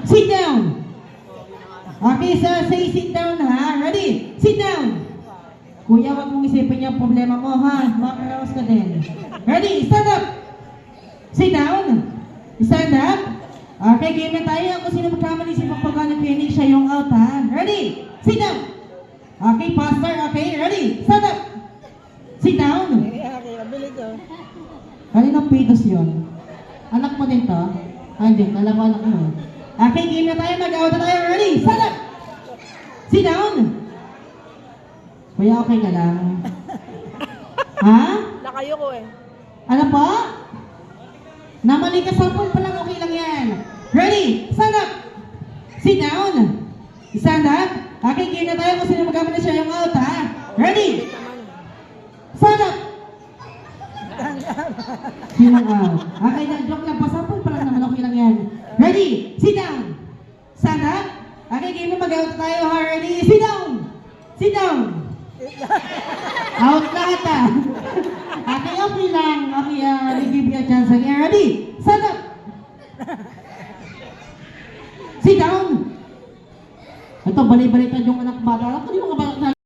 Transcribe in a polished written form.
Sit down. Okay, so say sit down ha. Ready? Sit down. Kuya, wag mong isipin yung problema mo ha. Makakaraos ka din. Ready? Stand up. Sit down. Stand up. Okay, game na tayo. Kung sino magkamali si pagpagano finish, siya yung out ha. Ready? Sit down. Okay, faster. Okay, ready? Stand up. Sit down. Kaninang pitos yun? Anak mo din to? Hindi, alam ko anak mo. Okay, game na tayo. Mag-out na tayo. Ready? Stand up. Sit down. Kuya, okay ka lang? Ha? Nakayo ko eh. Ano po? Namali ka sa phone pa lang, okay lang yan. Ready? Stand up. Sit down. Stand up. Okay, game na tayo kung sino magkamali na siya yung out, ha? Ready? Stand up. Sinang out. Okay, joke lang. Pasapol pa lang naman, okay lang yan. Ready? Sit down. Stand up. Okay, game na mag-out tayo, ha? Ready? Sit down. Sit down. Out lahat, ha? Okay, okay lang. Okay, we give you a chance again. Ready? Stand up. Sit down. Ito, bali-balitan yung anak bata. Ako yung mga bata.